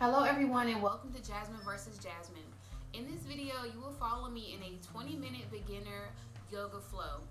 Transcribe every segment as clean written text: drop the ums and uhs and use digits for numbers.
Hello everyone and welcome to Jasmine vs. Jasmine. In this video, you will follow me in a 20-minute beginner yoga flow.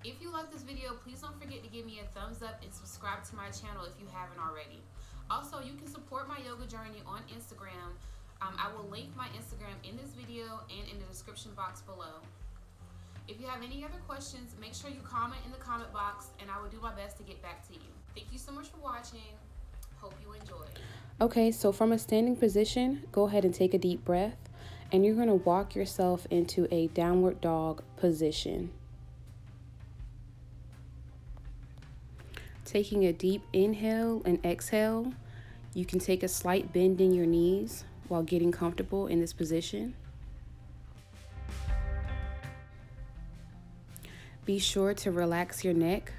If you like this video, please don't forget to give me a thumbs up and subscribe to my channel if you haven't already. Also, you can support my yoga journey on Instagram. I will link my Instagram in this video and in the description box below. If you have any other questions, make sure you comment in the comment box and I will do my best to get back to you. Thank you so much for watching. Hope you enjoy. Okay, so from a standing position, go ahead and take a deep breath, and you're going to walk yourself into a downward dog position. Taking a deep inhale and exhale, you can take a slight bend in your knees while getting comfortable in this position. Be sure to relax your neck,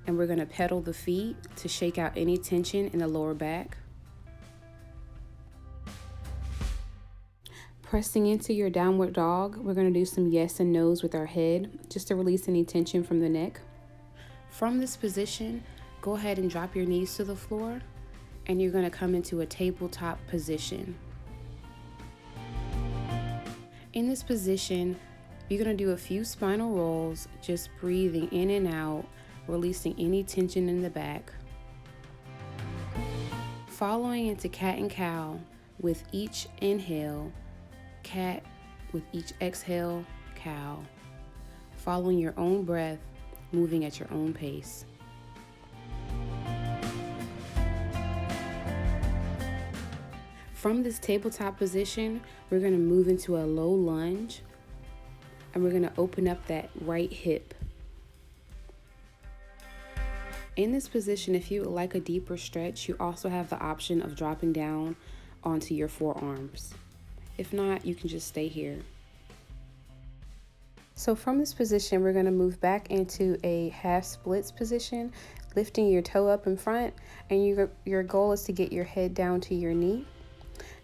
and we're going to pedal the feet to shake out any tension in the lower back. Pressing into your downward dog, we're going to do some yes and no's with our head, just to release any tension from the neck. From this position, go ahead and drop your knees to the floor, and you're going to come into a tabletop position. In this position, you're going to do a few spinal rolls, just breathing in and out, releasing any tension in the back. Following into cat and cow with each inhale, cat with each exhale, cow. Following your own breath, moving at your own pace. From this tabletop position, we're going to move into a low lunge, and we're going to open up that right hip. In this position, if you would like a deeper stretch, you also have the option of dropping down onto your forearms. If not, you can just stay here. So from this position, we're going to move back into a half splits position, lifting your toe up in front, and your goal is to get your head down to your knee.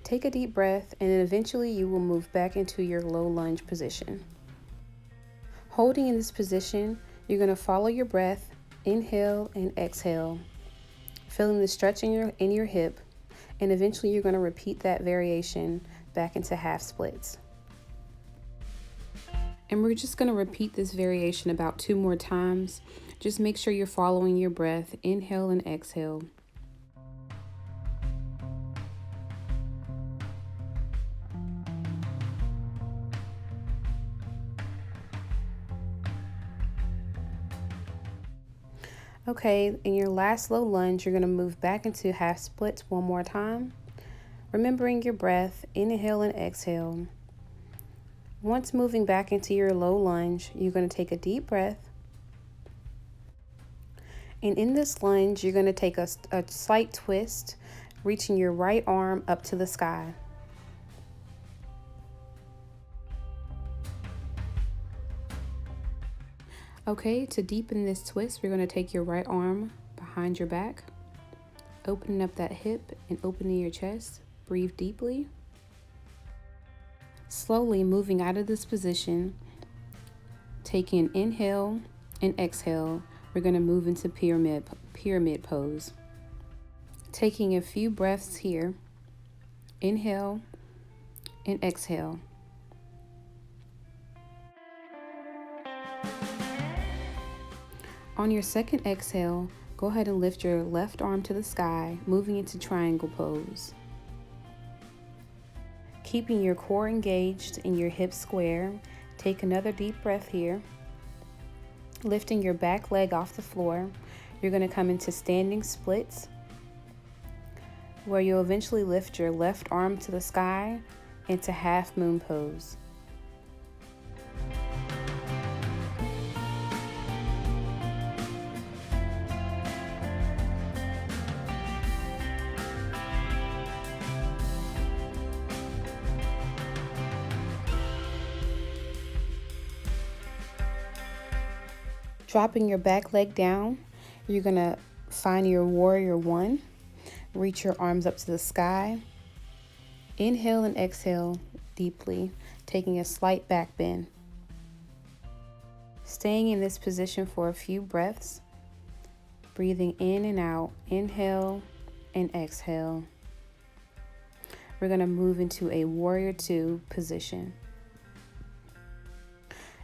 Take a deep breath, and then eventually you will move back into your low lunge position. Holding in this position, you're going to follow your breath, inhale and exhale, feeling the stretch in your hip, and eventually you're going to repeat that variation back into half splits. And we're just going to repeat this variation about 2 more times. Just make sure you're following your breath, inhale and exhale. Okay, in your last low lunge, you're going to move back into half splits 1 more time. Remembering your breath, inhale and exhale. Once moving back into your low lunge, you're going to take a deep breath. And in this lunge, you're going to take a slight twist, reaching your right arm up to the sky. Okay, to deepen this twist, we're going to take your right arm behind your back, opening up that hip and opening your chest. Breathe deeply. Slowly moving out of this position, taking an inhale and exhale, we're going to move into pyramid pose. Taking a few breaths here, inhale and exhale. On your second exhale, go ahead and lift your left arm to the sky, moving into triangle pose. Keeping your core engaged and your hips square, take another deep breath here. Lifting your back leg off the floor, you're going to come into standing splits, where you'll eventually lift your left arm to the sky into half moon pose. Dropping your back leg down, you're going to find your warrior 1. Reach your arms up to the sky. Inhale and exhale deeply, taking a slight back bend. Staying in this position for a few breaths, breathing in and out, inhale and exhale. we're going to move into a warrior 2 position.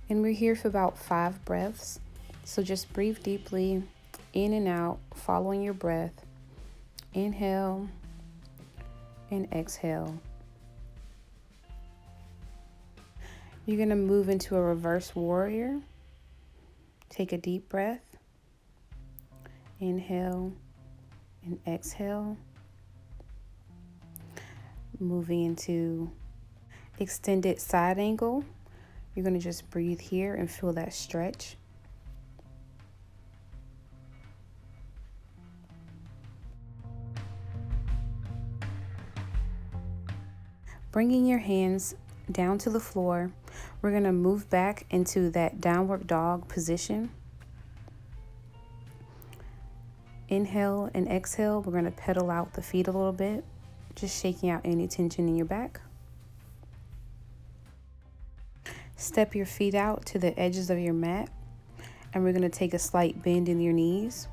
And we're here for about 5 breaths. So just breathe deeply in and out, following your breath. Inhale and exhale. You're going to move into a reverse warrior. Take a deep breath. Inhale and exhale. Moving into extended side angle. You're going to just breathe here and feel that stretch. Bringing your hands down to the floor, we're going to move back into that downward dog position. Inhale and exhale, we're going to pedal out the feet a little bit, just shaking out any tension in your back. Step your feet out to the edges of your mat, and we're going to take a slight bend in your knees.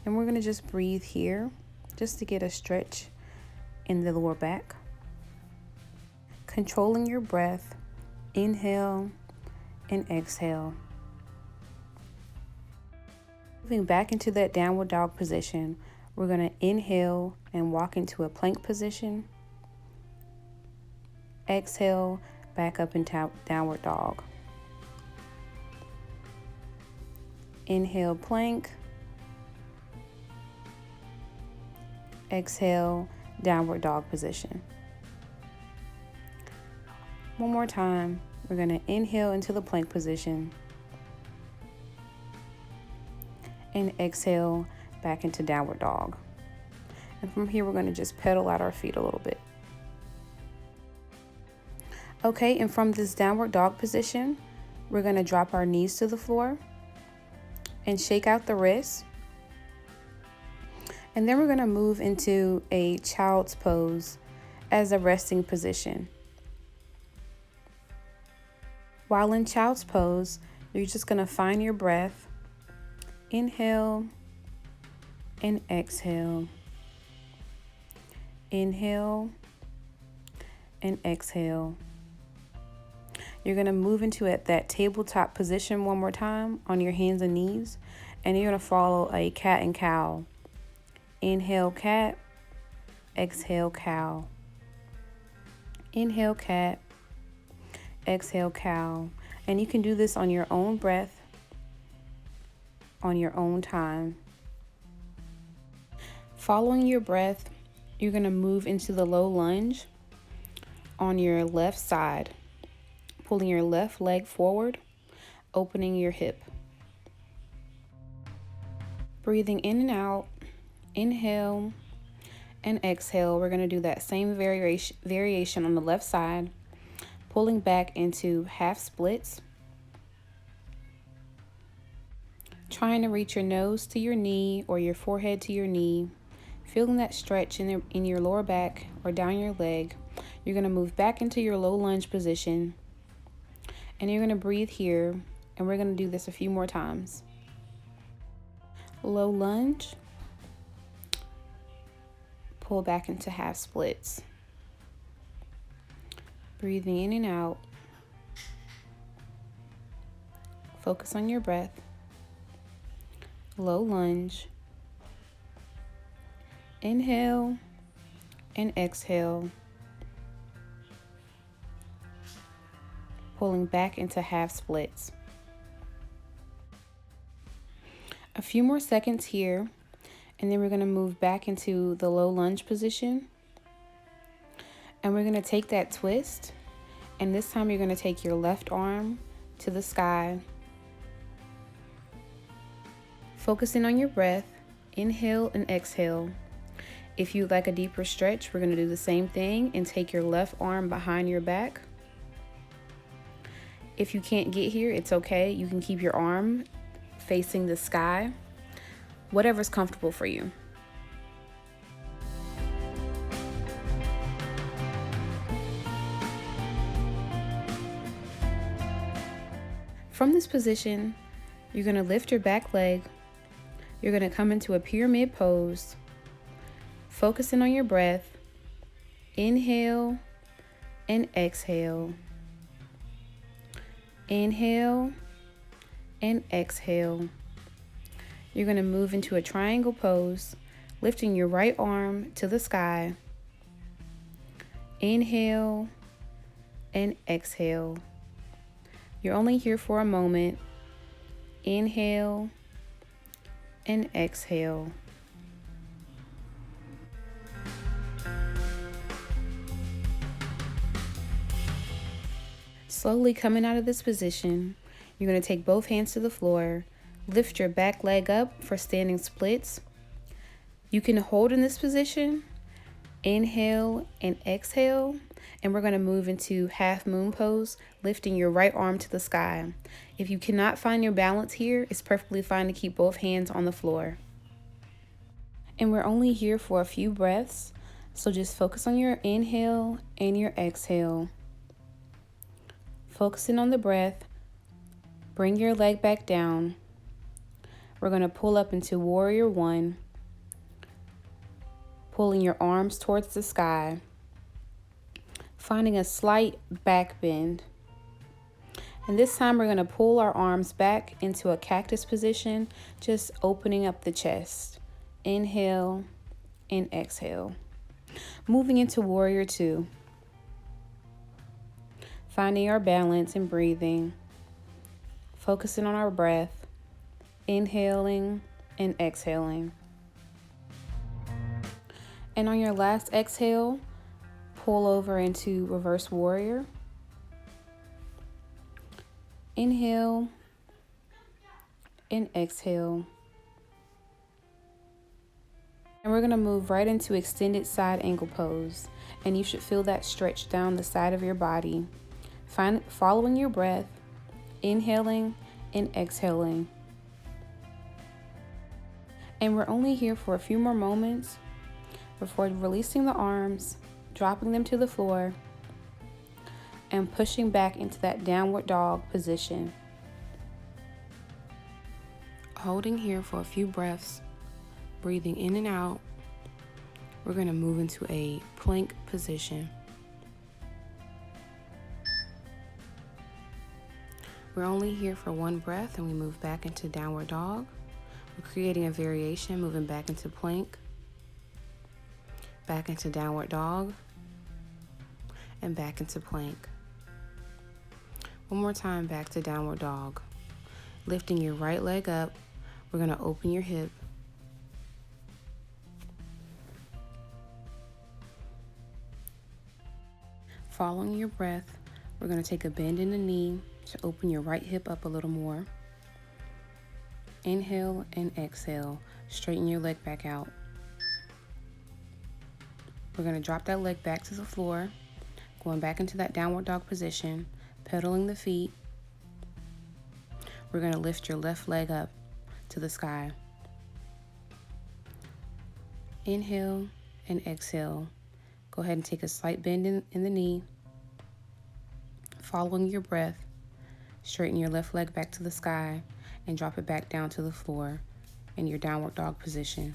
And we're going to just breathe here, just to get a stretch in the lower back. Controlling your breath, inhale and exhale. Moving back into that downward dog position, we're going to inhale and walk into a plank position. Exhale, back up into downward dog. Inhale, plank. Exhale, downward dog position. One more time, we're going to inhale into the plank position and exhale back into downward dog. And from here, we're going to just pedal out our feet a little bit. Okay, and from this downward dog position, we're going to drop our knees to the floor and shake out the wrists. And then we're going to move into a child's pose as a resting position. While in child's pose, you're just going to find your breath. Inhale and exhale. Inhale and exhale. You're going to move into that tabletop position one more time on your hands and knees, and you're going to follow a cat and cow. Inhale, cat. Exhale, cow. Inhale, cat. Exhale, cow. And you can do this on your own breath, on your own time. Following your breath, you're going to move into the low lunge on your left side, pulling your left leg forward, opening your hip. Breathing in and out, inhale and exhale. We're going to do that same variation on the left side, pulling back into half splits. Trying to reach your nose to your knee or your forehead to your knee. Feeling that stretch in your lower back or down your leg. You're going to move back into your low lunge position. And you're going to breathe here. And we're going to do this a few more times. Low lunge. Pull back into half splits. Breathing in and out. Focus on your breath. Low lunge. Inhale and exhale. Pulling back into half splits. A few more seconds here, and then we're going to move back into the low lunge position. And we're going to take that twist, and this time you're going to take your left arm to the sky. Focusing on your breath, inhale and exhale. If you'd like a deeper stretch, we're going to do the same thing and take your left arm behind your back. If you can't get here, it's okay. You can keep your arm facing the sky, whatever's comfortable for you. From this position, you're going to lift your back leg. You're going to come into a pyramid pose, focusing on your breath. Inhale and exhale. Inhale and exhale. You're going to move into a triangle pose, lifting your right arm to the sky. Inhale and exhale. You're only here for a moment. Inhale and exhale. Slowly coming out of this position, you're going to take both hands to the floor, lift your back leg up for standing splits. You can hold in this position, inhale and exhale, and we're going to move into half moon pose, lifting your right arm to the sky. If you cannot find your balance here, it's perfectly fine to keep both hands on the floor. And we're only here for a few breaths, so just focus on your inhale and your exhale. Focusing on the breath, bring your leg back down. We're going to pull up into Warrior One, pulling your arms towards the sky, finding a slight back bend. And this time we're going to pull our arms back into a cactus position, just opening up the chest. Inhale and exhale. Moving into Warrior Two. Finding our balance and breathing, focusing on our breath, inhaling and exhaling. And on your last exhale, pull over into Reverse Warrior. Inhale and exhale. And we're going to move right into Extended Side Angle Pose. And you should feel that stretch down the side of your body. Following your breath, inhaling and exhaling. And we're only here for a few more moments before releasing the arms, dropping them to the floor, and pushing back into that downward dog position. Holding here for a few breaths, breathing in and out, we're going to move into a plank position. We're only here for one breath and we move back into downward dog. We're creating a variation, moving back into plank, back into downward dog, and back into plank. One more time, back to downward dog. Lifting your right leg up, we're going to open your hip. Following your breath, we're going to take a bend in the knee to open your right hip up a little more. Inhale and exhale. Straighten your leg back out. We're going to drop that leg back to the floor, going back into that downward dog position, pedaling the feet. We're going to lift your left leg up to the sky. Inhale and exhale. Go ahead and take a slight bend in the knee. Following your breath, straighten your left leg back to the sky and drop it back down to the floor in your downward dog position.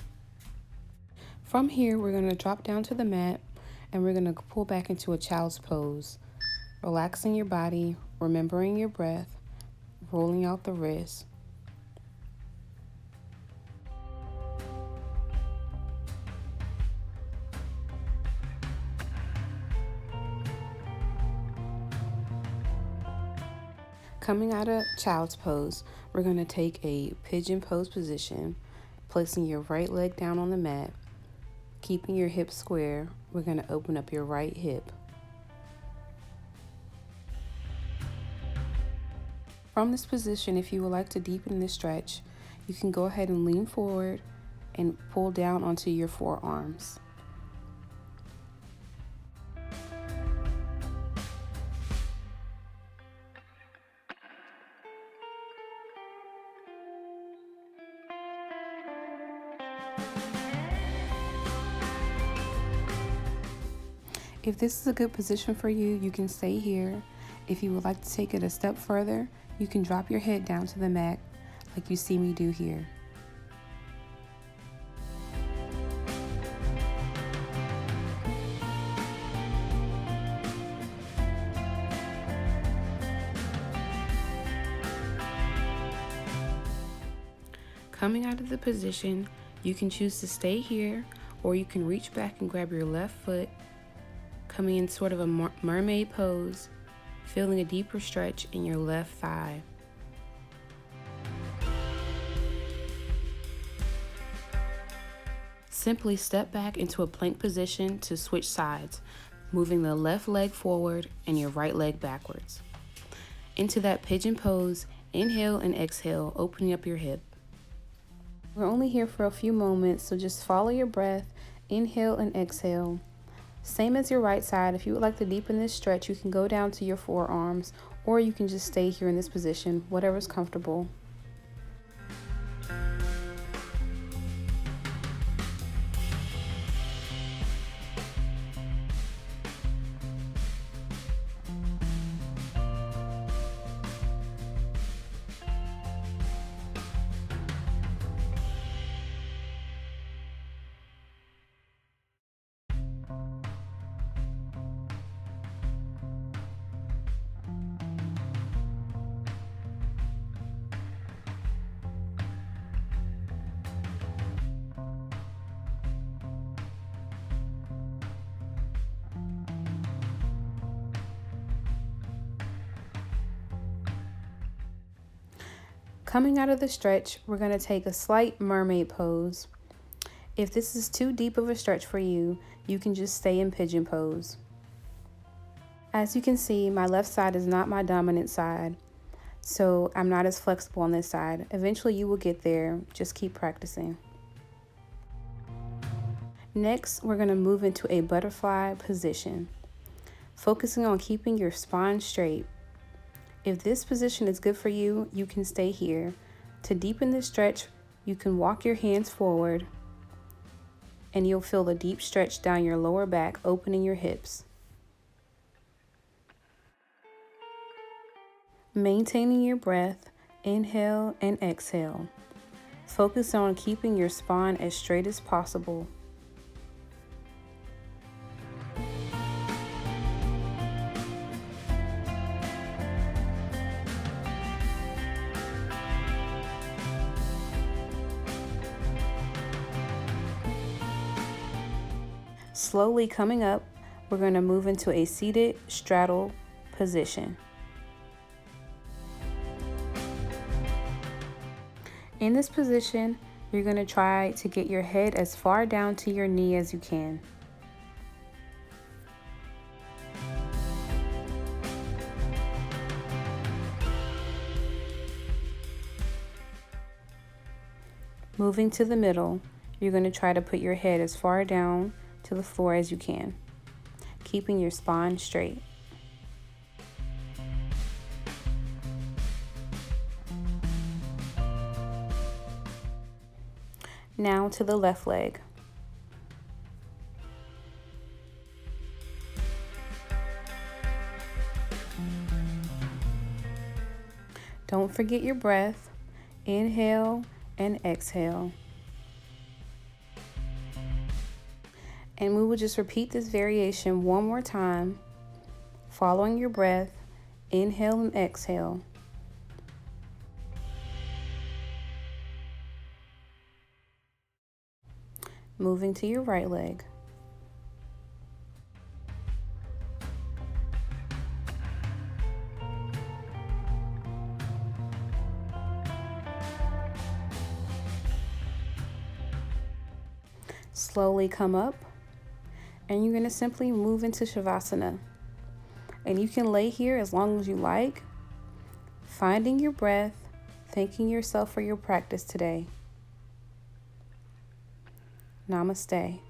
From here, we're going to drop down to the mat and we're going to pull back into a child's pose. Relaxing your body, remembering your breath, rolling out the wrists. Coming out of child's pose, we're going to take a pigeon pose position, placing your right leg down on the mat, keeping your hips square. We're going to open up your right hip. From this position, if you would like to deepen the stretch, you can go ahead and lean forward and pull down onto your forearms. If this is a good position for you, you can stay here. If you would like to take it a step further, you can drop your head down to the mat like you see me do here. Coming out of the position, you can choose to stay here, or you can reach back and grab your left foot, coming in sort of a mermaid pose, feeling a deeper stretch in your left thigh. Simply step back into a plank position to switch sides, moving the left leg forward and your right leg backwards. Into that pigeon pose, inhale and exhale, opening up your hip. We're only here for a few moments, so just follow your breath, inhale and exhale. Same as your right side, if you would like to deepen this stretch, you can go down to your forearms, or you can just stay here in this position, whatever's comfortable. Coming out of the stretch, we're going to take a slight mermaid pose. If this is too deep of a stretch for you, you can just stay in pigeon pose. As you can see, my left side is not my dominant side, so I'm not as flexible on this side. Eventually you will get there, just keep practicing. Next, we're going to move into a butterfly position, focusing on keeping your spine straight. If this position is good for you, you can stay here. To deepen this stretch, you can walk your hands forward and you'll feel a deep stretch down your lower back, opening your hips. Maintaining your breath, inhale and exhale. Focus on keeping your spine as straight as possible. Slowly coming up, we're going to move into a seated straddle position. In this position, you're going to try to get your head as far down to your knee as you can. Moving to the middle, you're going to try to put your head as far down to the floor as you can, keeping your spine straight. Now to the left leg. Don't forget your breath. Inhale and exhale. And we will just repeat this variation one more time, following your breath, inhale and exhale. Moving to your right leg. Slowly come up. And you're going to simply move into Shavasana. And you can lay here as long as you like, finding your breath, thanking yourself for your practice today. Namaste.